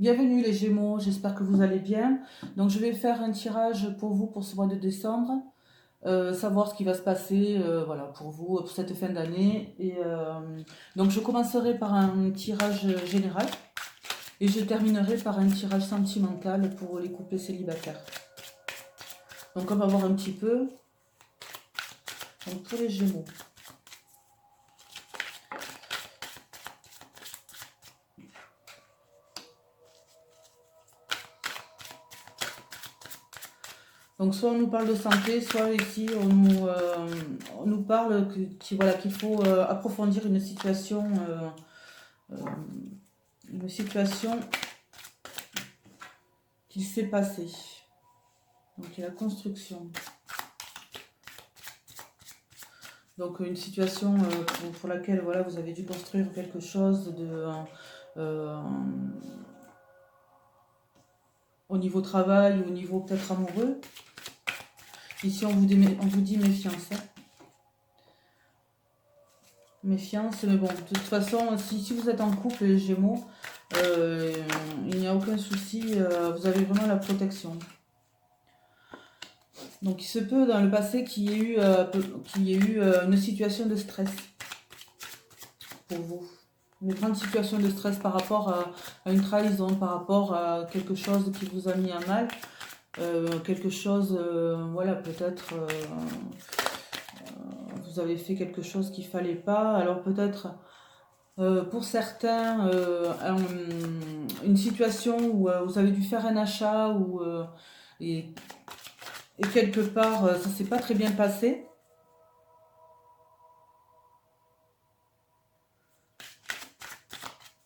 Bienvenue les Gémeaux, j'espère que vous allez bien. Donc je vais faire un tirage pour vous pour ce mois de décembre, savoir ce qui va se passer voilà, pour vous pour cette fin d'année. Donc je commencerai par un tirage général et je terminerai par un tirage sentimental pour les couples célibataires. Donc on va voir un petit peu donc, pour les Gémeaux. Donc soit on nous parle de santé, soit ici on nous parle voilà, qu'il faut approfondir une situation qu'il s'est passée. Donc il y a la construction. Donc une situation pour laquelle voilà, vous avez dû construire quelque chose au niveau travail ou au niveau peut-être amoureux. Ici, on vous dit méfiance. Hein. Méfiance, mais bon, de toute façon, si vous êtes en couple, les Gémeaux, il n'y a aucun souci, vous avez vraiment la protection. Donc, il se peut dans le passé qu'il y ait eu une situation de stress pour vous. Une grande situation de stress par rapport à une trahison, par rapport à quelque chose qui vous a mis à mal. Quelque chose, voilà, peut-être vous avez fait quelque chose qu'il ne fallait pas. Alors peut-être pour certains, une situation où vous avez dû faire un achat et quelque part ça ne s'est pas très bien passé.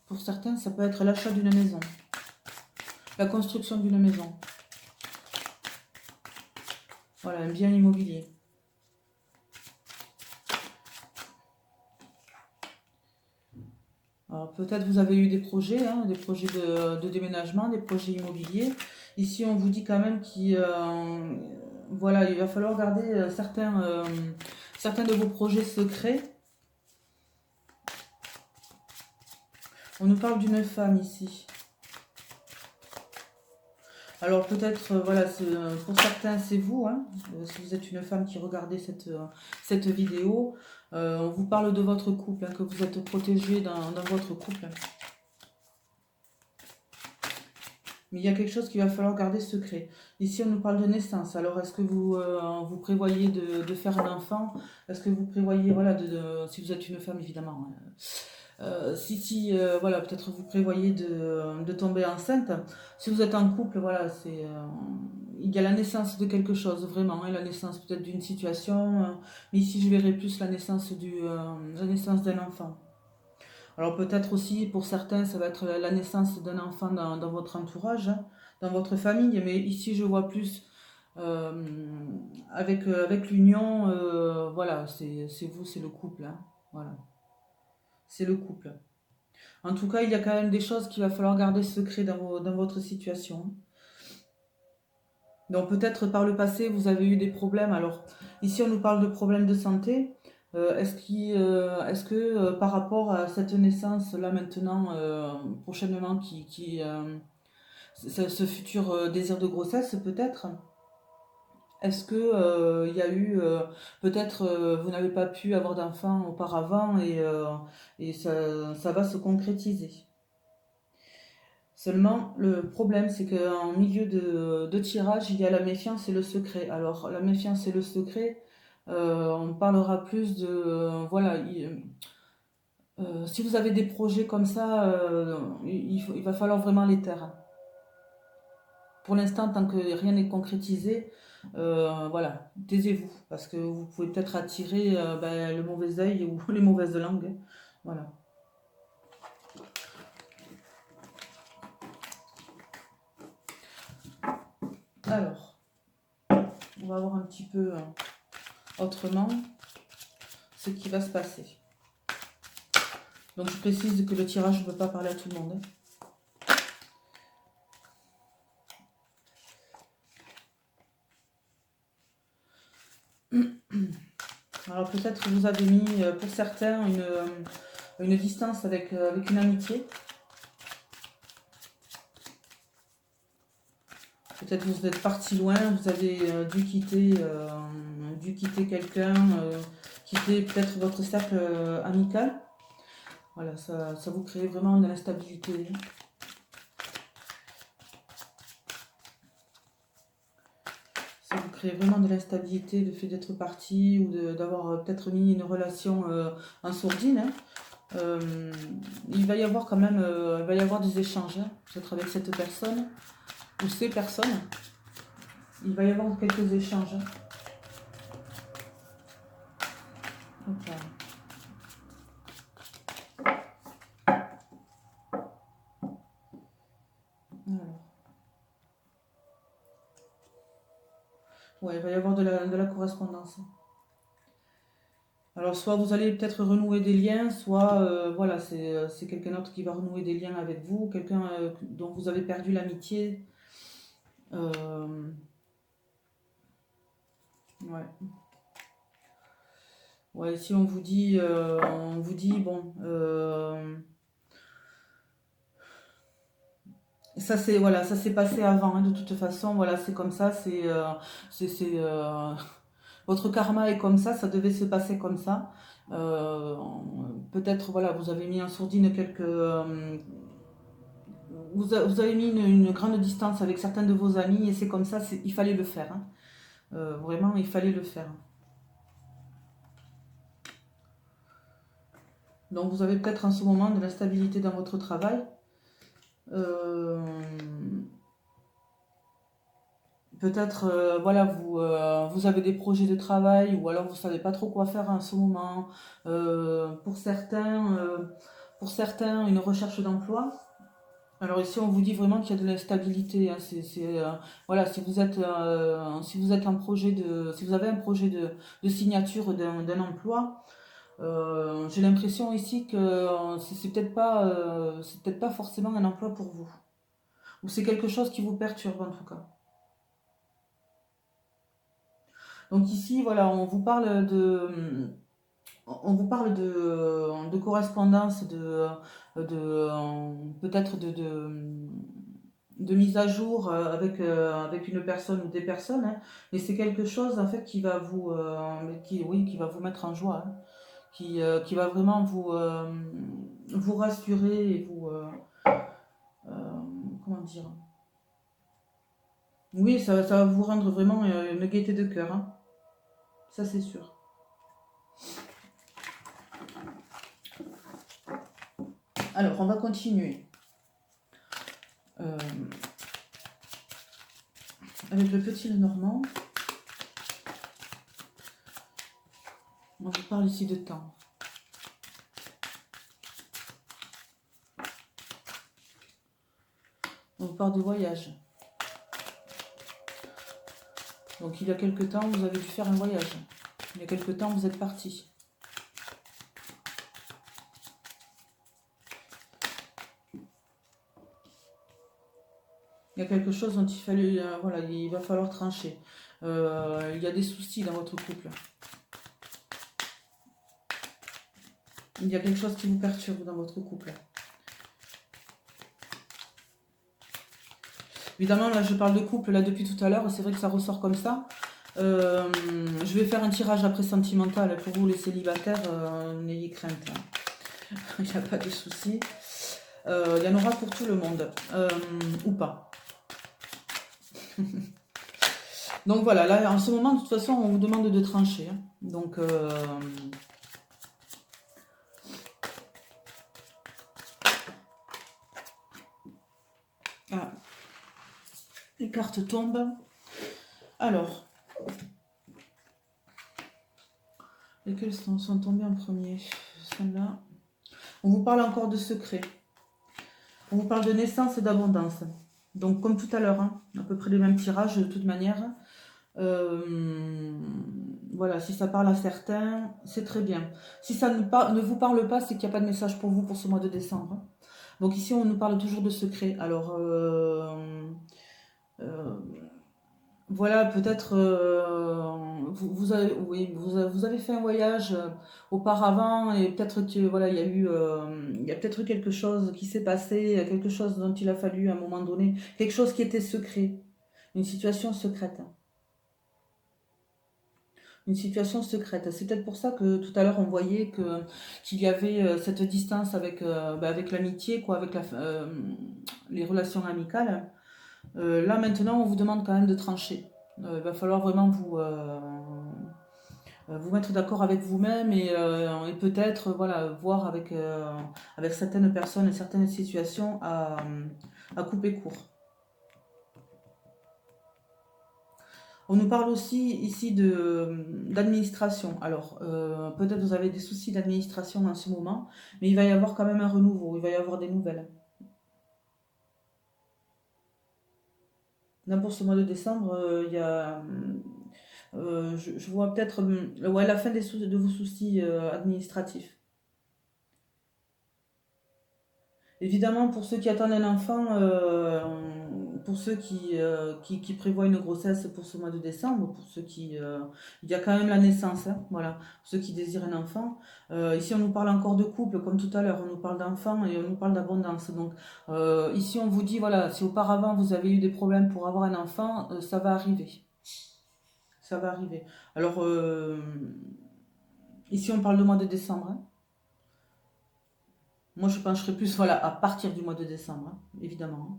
Pour certains, ça peut être l'achat d'une maison, la construction d'une maison. Voilà, un bien immobilier. Alors peut-être vous avez eu des projets de déménagement, des projets immobiliers. Ici, on vous dit quand même voilà, il va falloir garder certains de vos projets secrets. On nous parle d'une femme ici. Alors peut-être, voilà, pour certains c'est vous, hein, si vous êtes une femme qui regardez cette vidéo, on vous parle de votre couple, hein, que vous êtes protégé dans votre couple. Mais il y a quelque chose qu'il va falloir garder secret. Ici on nous parle de naissance, alors est-ce que vous prévoyez de faire un enfant? Est-ce que vous prévoyez, voilà, si vous êtes une femme évidemment, hein, voilà, peut-être vous prévoyez de tomber enceinte. Si vous êtes en couple, voilà, il y a la naissance de quelque chose, vraiment, hein, la naissance peut-être d'une situation, mais ici je verrai plus la naissance d'un enfant. Alors peut-être aussi, pour certains, ça va être la naissance d'un enfant dans votre entourage, hein, dans votre famille, mais ici je vois plus avec l'union, voilà, c'est vous, c'est le couple, hein, voilà. C'est le couple. En tout cas, il y a quand même des choses qu'il va falloir garder secret dans votre situation. Donc peut-être par le passé, vous avez eu des problèmes. Alors ici, on nous parle de problèmes de santé. Est-ce que par rapport à cette naissance là maintenant, prochainement, ce futur désir de grossesse peut-être, est-ce que il y a eu peut-être vous n'avez pas pu avoir d'enfant auparavant et ça va se concrétiser. Seulement, le problème, c'est qu'en milieu de tirage, il y a la méfiance et le secret. Alors, la méfiance et le secret, on parlera plus de... voilà, si vous avez des projets comme ça, il va falloir vraiment les taire. Pour l'instant, tant que rien n'est concrétisé, voilà, taisez-vous. Parce que vous pouvez peut-être attirer le mauvais œil ou les mauvaises langues. Voilà. Alors, on va voir un petit peu autrement ce qui va se passer. Donc je précise que le tirage ne peut pas parler à tout le monde. Alors peut-être que vous avez mis pour certains une distance avec une amitié. Peut-être vous êtes parti loin, vous avez dû quitter quelqu'un, quitter peut-être votre cercle amical. Voilà, ça vous crée vraiment de l'instabilité. Ça vous crée vraiment de l'instabilité, le fait d'être parti ou d'avoir peut-être mis une relation en sourdine. Hein. Il va y avoir quand même il va y avoir des échanges, hein, peut-être avec cette personne ou ces personnes. Il va y avoir quelques échanges. Hein. Hop là. Alors. Ouais, il va y avoir de la correspondance. Alors, soit vous allez peut-être renouer des liens, soit voilà, c'est quelqu'un d'autre qui va renouer des liens avec vous, quelqu'un dont vous avez perdu l'amitié. Euh, ouais. Ouais, ici on vous dit, bon, ça c'est voilà, ça s'est passé avant, hein, de toute façon, voilà, c'est comme ça, c'est votre karma est comme ça devait se passer comme ça. Euh, Peut-être voilà, vous avez mis en sourdine quelques, vous avez mis une grande distance avec certains de vos amis et c'est comme ça, il fallait le faire. Hein. Vraiment, il fallait le faire. Donc vous avez peut-être en ce moment de l'instabilité dans votre travail. Euh, Peut-être, voilà, vous avez des projets de travail ou alors vous savez pas trop quoi faire en ce moment. Pour certains, une recherche d'emploi. Alors ici, on vous dit vraiment qu'il y a de l'instabilité. Hein. Voilà, si vous êtes si vous avez un projet de signature d'un emploi, j'ai l'impression ici que c'est peut-être pas forcément un emploi pour vous. Ou c'est quelque chose qui vous perturbe en tout cas. Donc ici, voilà, on vous parle de correspondance, peut-être de mise à jour avec une personne ou des personnes, hein. Mais c'est quelque chose en fait qui va vous mettre en joie, hein, qui va vraiment vous rassurer et euh, comment dire, oui, ça va vous rendre vraiment une gaieté de cœur, hein. Ça c'est sûr. Alors, on va continuer euh, avec le petit Lenormand. On vous parle ici de temps. On vous parle de voyage. Donc, il y a quelque temps, vous avez dû faire un voyage. Il y a quelque temps, vous êtes parti. Il y a quelque chose dont voilà, il va falloir trancher. Il y a des soucis dans votre couple. Il y a quelque chose qui vous perturbe dans votre couple. Évidemment, là, je parle de couple là depuis tout à l'heure. C'est vrai que ça ressort comme ça. Je vais faire un tirage après sentimental pour vous les célibataires. N'ayez crainte. Hein. Il n'y a pas de soucis. Il y en aura pour tout le monde. Ou pas. Donc voilà, là en ce moment, de toute façon, on vous demande de trancher. Hein. Donc, ah, les cartes tombent. Alors, lesquelles sont tombées en premier? Celle-là. On vous parle encore de secret. On vous parle de naissance et d'abondance. Donc, comme tout à l'heure, hein, à peu près les mêmes tirages de toute manière. Voilà, si ça parle à certains, c'est très bien. Si ça ne vous parle pas, c'est qu'il n'y a pas de message pour vous pour ce mois de décembre. Hein. Donc ici, on nous parle toujours de secret. Alors, euh, voilà, peut-être vous avez, oui, vous avez fait un voyage auparavant et peut-être que voilà, il y a peut-être eu quelque chose qui s'est passé, quelque chose dont il a fallu à un moment donné, quelque chose qui était secret. Une situation secrète. Une situation secrète. C'est peut-être pour ça que tout à l'heure on voyait qu'il y avait cette distance avec, avec l'amitié, quoi, avec les relations amicales. Là maintenant on vous demande quand même de trancher. Il va falloir vraiment vous mettre d'accord avec vous-même et peut-être voilà, voir avec certaines personnes et certaines situations à couper court. On nous parle aussi ici d'administration. Alors, peut-être vous avez des soucis d'administration en ce moment, mais il va y avoir quand même un renouveau, il va y avoir des nouvelles. Là, pour ce mois de décembre, il y a, je vois peut-être ouais, la fin de vos soucis administratifs. Évidemment, pour ceux qui attendent un enfant, pour ceux qui prévoient une grossesse pour ce mois de décembre, pour ceux il y a quand même la naissance, hein, voilà, pour ceux qui désirent un enfant. Ici, on nous parle encore de couple, comme tout à l'heure, on nous parle d'enfants et on nous parle d'abondance. Donc, ici, on vous dit, voilà, si auparavant vous avez eu des problèmes pour avoir un enfant, ça va arriver. Ça va arriver. Alors, ici, on parle de mois de décembre, hein. Moi, je pencherais plus, voilà, à partir du mois de décembre, hein, évidemment, hein.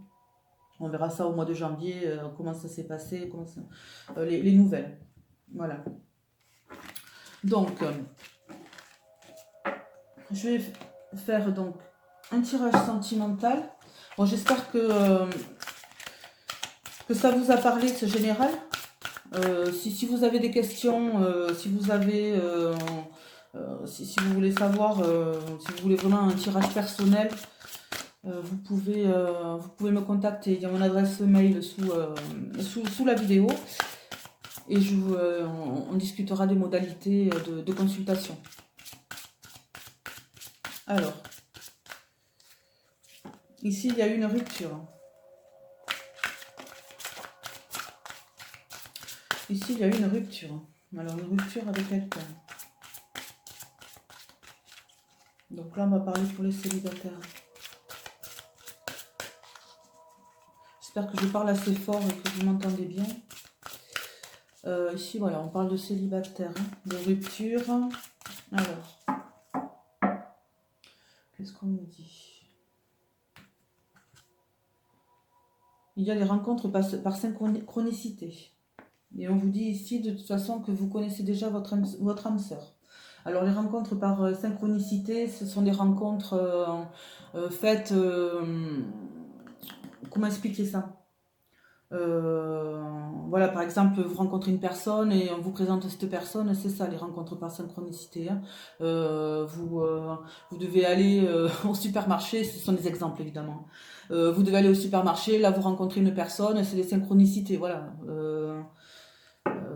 On verra ça au mois de janvier, comment ça s'est passé, les nouvelles. Voilà. Donc, je vais faire donc un tirage sentimental. Bon, j'espère que ça vous a parlé, ce général. Si vous avez des questions, si vous avez... si vous voulez savoir, si vous voulez vraiment un tirage personnel, vous pouvez me contacter. Il y a mon adresse mail sous la vidéo. Et on discutera des modalités de consultation. Alors, ici, il y a eu une rupture. Ici, il y a eu une rupture. Alors, une rupture avec quelqu'un. Donc là, on va parler pour les célibataires. J'espère que je parle assez fort et que vous m'entendez bien. Ici, voilà, on parle de célibataire, hein, de rupture. Alors, qu'est-ce qu'on me dit? Il y a des rencontres par synchronicité. Et on vous dit ici, de toute façon, que vous connaissez déjà votre âme sœur. Alors, les rencontres par synchronicité, ce sont des rencontres faites... comment expliquer ça? Voilà, par exemple, vous rencontrez une personne et on vous présente cette personne, c'est ça les rencontres par synchronicité, hein. Vous devez aller au supermarché, ce sont des exemples évidemment. Vous devez aller au supermarché, là vous rencontrez une personne, c'est des synchronicités, voilà.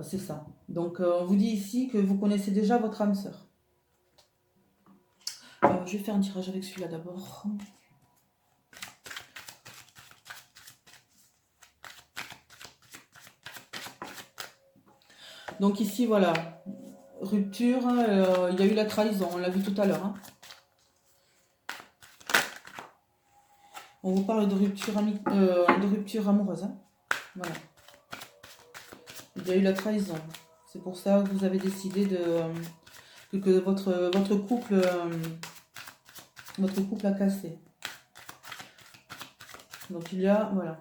C'est ça. Donc on vous dit ici que vous connaissez déjà votre âme sœur. Je vais faire un tirage avec celui-là d'abord. Donc ici, voilà, rupture, il y a eu la trahison, on l'a vu tout à l'heure, hein. On vous parle de rupture amoureuse, hein. Voilà. Il y a eu la trahison. C'est pour ça que vous avez décidé que votre couple a cassé. Donc il y a, voilà.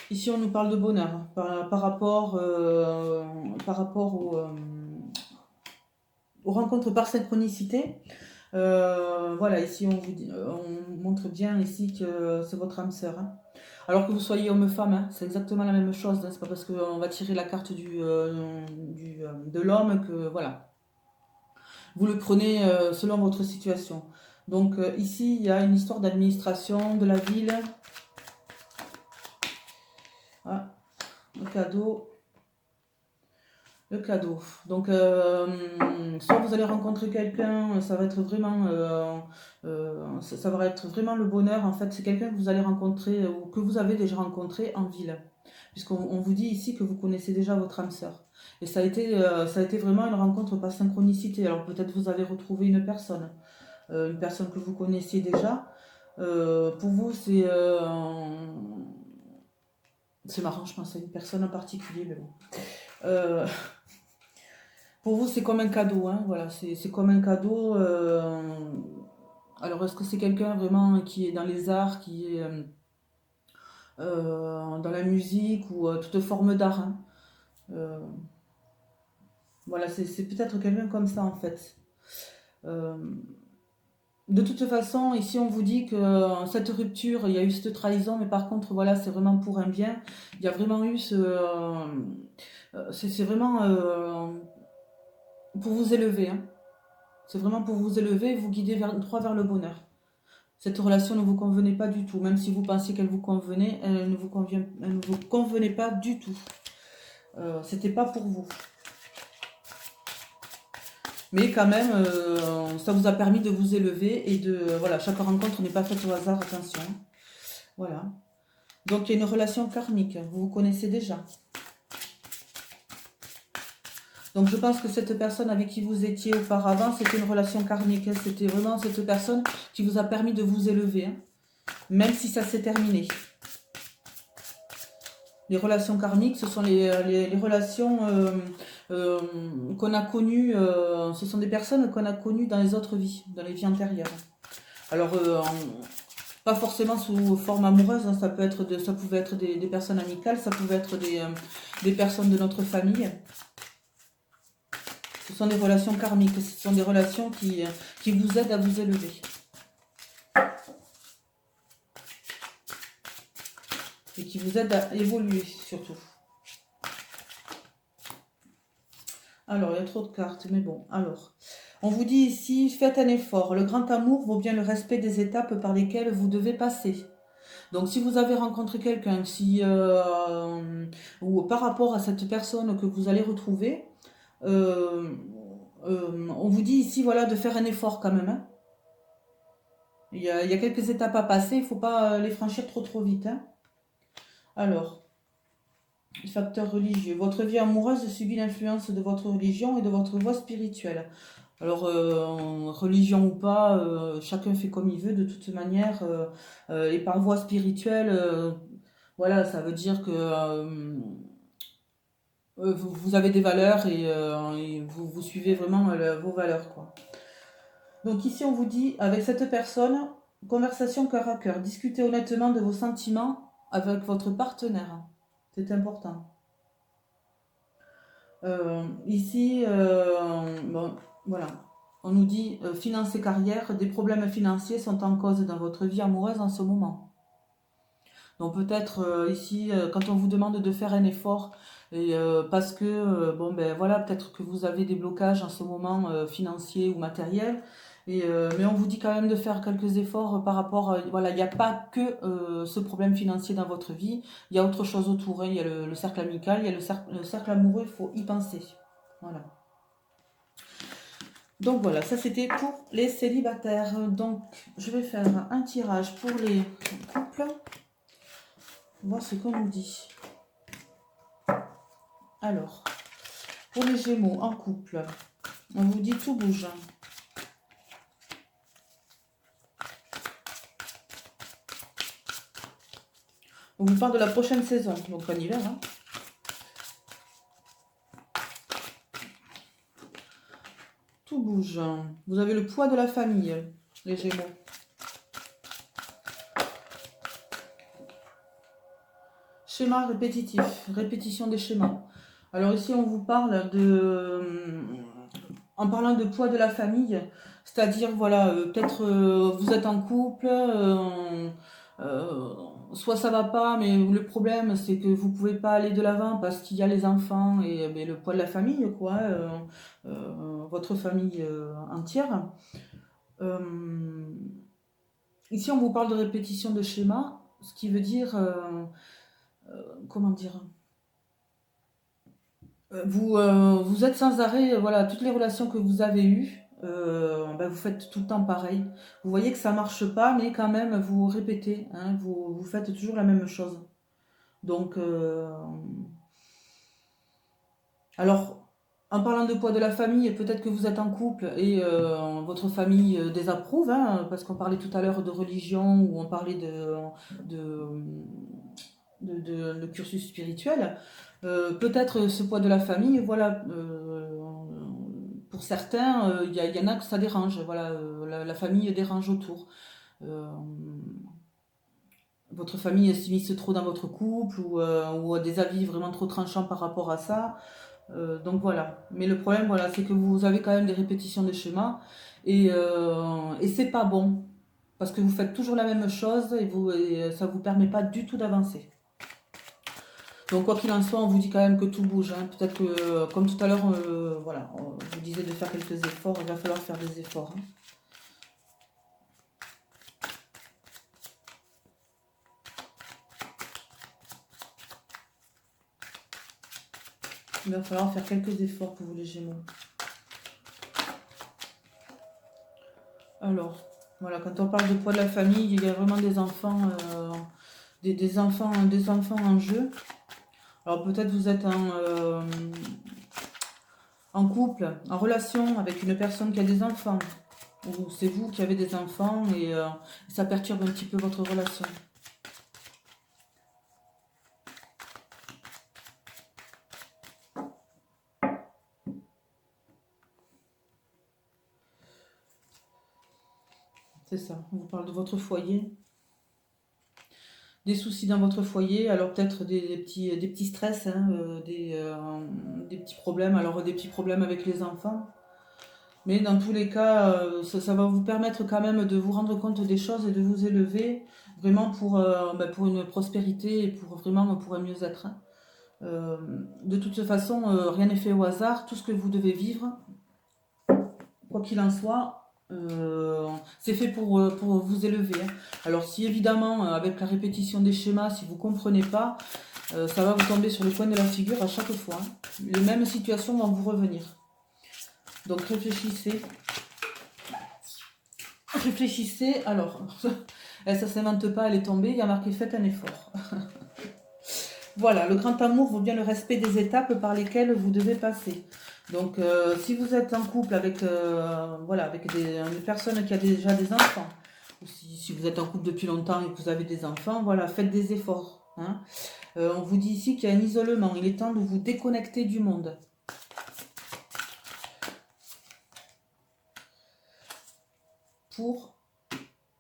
Ici, on nous parle de bonheur, hein, par rapport aux rencontres par synchronicité. Voilà, ici, on montre bien ici que c'est votre âme sœur, hein. Alors que vous soyez homme ou femme, hein, c'est exactement la même chose, hein. C'est pas parce qu'on va tirer la carte de l'homme que, voilà, vous le prenez selon votre situation. Donc ici, il y a une histoire d'administration de la ville. Ah, le cadeau. Le cadeau. Donc, soit vous allez rencontrer quelqu'un, ça va être vraiment, ça va être vraiment le bonheur. En fait, c'est quelqu'un que vous allez rencontrer ou que vous avez déjà rencontré en ville, puisqu'on vous dit ici que vous connaissez déjà votre âme sœur. Et ça a été vraiment une rencontre par synchronicité. Alors peut-être vous avez retrouvé une personne que vous connaissiez déjà. Pour vous, C'est marrant, je pense à une personne en particulier, mais bon. Euh, pour vous, c'est comme un cadeau, hein, voilà, c'est comme un cadeau. Alors, est-ce que c'est quelqu'un vraiment qui est dans les arts, qui est dans la musique ou toute forme d'art, hein. Euh, voilà, c'est peut-être quelqu'un comme ça en fait. Euh, de toute façon, ici on vous dit que cette rupture, il y a eu cette trahison, mais par contre, voilà, c'est vraiment pour un bien. Il y a vraiment eu ce. C'est vraiment pour vous élever, hein. C'est vraiment pour vous élever et vous guider droit vers le bonheur. Cette relation ne vous convenait pas du tout, même si vous pensiez qu'elle vous convenait, elle ne vous convenait pas du tout. C'était pas pour vous. Mais quand même, ça vous a permis de vous élever et de... Voilà, chaque rencontre n'est pas faite au hasard, attention. Voilà. Donc il y a une relation karmique, vous vous connaissez déjà. Donc je pense que cette personne avec qui vous étiez auparavant, c'était une relation karmique. C'était vraiment cette personne qui vous a permis de vous élever, hein, même si ça s'est terminé. Les relations karmiques, ce sont les relations euh, qu'on a connues, ce sont des personnes qu'on a connues dans les autres vies, dans les vies antérieures. Alors, pas forcément sous forme amoureuse, hein, ça pouvait être des personnes amicales, ça pouvait être des personnes de notre famille. Ce sont des relations karmiques, ce sont des relations qui vous aident à vous élever. Et qui vous aident à évoluer surtout. Alors, il y a trop de cartes, mais bon, alors. On vous dit ici, faites un effort. Le grand amour vaut bien le respect des étapes par lesquelles vous devez passer. Donc, si vous avez rencontré quelqu'un, ou par rapport à cette personne que vous allez retrouver, euh, on vous dit ici, voilà, de faire un effort quand même, hein. Il y a quelques étapes à passer, il ne faut pas les franchir trop vite, hein. Alors, facteur religieux. Votre vie amoureuse subit l'influence de votre religion et de votre voie spirituelle. Alors, religion ou pas, chacun fait comme il veut de toute manière. Et par voie spirituelle, voilà, ça veut dire que vous avez des valeurs et vous suivez vraiment vos valeurs, quoi. Donc ici, on vous dit, avec cette personne, conversation cœur à cœur. Discutez honnêtement de vos sentiments avec votre partenaire. C'est important. Ici, bon, voilà. On nous dit finances et carrière, des problèmes financiers sont en cause dans votre vie amoureuse en ce moment. Donc peut-être ici, quand on vous demande de faire un effort, et parce que, bon ben voilà, peut-être que vous avez des blocages en ce moment financiers ou matériels, mais on vous dit quand même de faire quelques efforts par rapport à, voilà, il n'y a pas que ce problème financier dans votre vie, il y a autre chose autour, hein. Il y a le cercle amical, il y a le cercle amoureux, il faut y penser. Voilà. Donc voilà, ça c'était pour les célibataires. Donc je vais faire un tirage pour les couples. Voir ce qu'on nous dit. Alors, pour les Gémeaux en couple, on vous dit tout bouge. On vous parle de la prochaine saison, donc en hiver, hein. Tout bouge. Vous avez le poids de la famille, les Gémeaux. Schéma répétitif, répétition des schémas. Alors ici, on vous parle en parlant de poids de la famille, c'est-à-dire, voilà, peut-être vous êtes en couple, euh, soit ça va pas, mais le problème, c'est que vous pouvez pas aller de l'avant parce qu'il y a les enfants et mais le poids de la famille, quoi, votre famille entière. Euh, Ici, on vous parle de répétition de schéma, ce qui veut dire, comment dire, vous êtes sans arrêt, voilà, toutes les relations que vous avez eues, ben, vous faites tout le temps pareil. Vous voyez que ça marche pas, mais quand même, vous répétez, hein, vous faites toujours la même chose. Donc, alors, en parlant de poids de la famille, peut-être que vous êtes en couple et votre famille désapprouve, hein, parce qu'on parlait tout à l'heure de religion ou on parlait de de cursus spirituel. Peut-être ce poids de la famille, voilà, pour certains, y en a que ça dérange, voilà, la famille dérange autour. Euh, Votre famille s'immisce trop dans votre couple ou a des avis vraiment trop tranchants par rapport à ça. Donc voilà. Mais le problème, voilà, c'est que vous avez quand même des répétitions de schémas et c'est pas bon parce que vous faites toujours la même chose et ça vous permet pas du tout d'avancer. Donc quoi qu'il en soit, on vous dit quand même que tout bouge, hein. Peut-être que, comme tout à l'heure, voilà, on vous disait de faire quelques efforts, il va falloir faire des efforts, hein. Il va falloir faire quelques efforts pour vous les Gémeaux. Alors, voilà, quand on parle de poids de la famille, il y a vraiment des enfants, des enfants en jeu. Alors peut-être vous êtes en couple, en relation avec une personne qui a des enfants, ou c'est vous qui avez des enfants et ça perturbe un petit peu votre relation. C'est ça, on vous parle de votre foyer, des soucis dans votre foyer, alors peut-être des petits stress, hein, des petits problèmes, alors des petits problèmes avec les enfants. Mais dans tous les cas, ça va vous permettre quand même de vous rendre compte des choses et de vous élever vraiment pour une prospérité et pour vraiment pour un mieux-être, hein. Euh, de toute façon, rien n'est fait au hasard. Tout ce que vous devez vivre, quoi qu'il en soit, c'est fait pour vous élever, hein. Alors si évidemment, avec la répétition des schémas, si vous ne comprenez pas, ça va vous tomber sur le coin de la figure à chaque fois, hein. Les mêmes situations vont vous revenir. Donc réfléchissez. Réfléchissez, alors, ça ne s'invente pas, elle est tombée, il y a marqué faites un effort. Voilà, le grand amour vaut bien le respect des étapes par lesquelles vous devez passer. Donc, si vous êtes en couple avec, voilà, avec une personne qui a déjà des enfants, ou si vous êtes en couple depuis longtemps et que vous avez des enfants, voilà, faites des efforts, hein. On vous dit ici qu'il y a un isolement, il est temps de vous déconnecter du monde. Pour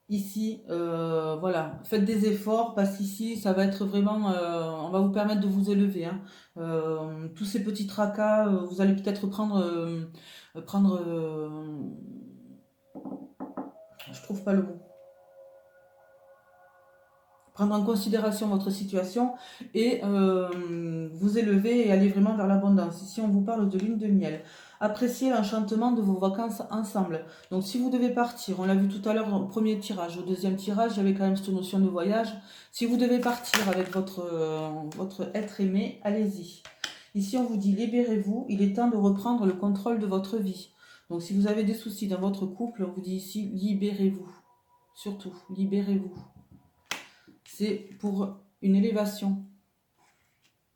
ici, voilà, faites des efforts parce qu'ici, ça va être vraiment, on va vous permettre de vous élever, hein. Tous ces petits tracas, vous allez peut-être prendre, je trouve pas le mot, prendre en considération votre situation et vous élever et aller vraiment vers l'abondance. Ici, on vous parle de lune de miel. Appréciez l'enchantement de vos vacances ensemble. Donc, si vous devez partir, on l'a vu tout à l'heure au premier tirage, au deuxième tirage, il y avait quand même cette notion de voyage. Si vous devez partir avec votre être aimé, allez-y. Ici, on vous dit libérez-vous, il est temps de reprendre le contrôle de votre vie. Donc, si vous avez des soucis dans votre couple, on vous dit ici libérez-vous. Surtout, libérez-vous. C'est pour une élévation.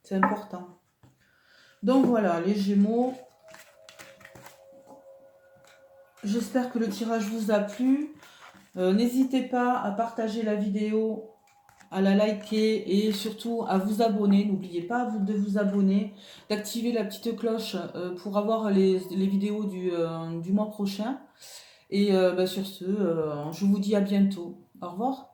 C'est important. Donc voilà, les Gémeaux. J'espère que le tirage vous a plu. N'hésitez pas à partager la vidéo, à la liker et surtout à vous abonner. N'oubliez pas de vous abonner, d'activer la petite cloche pour avoir les vidéos du mois prochain. Et sur ce, je vous dis à bientôt. Au revoir.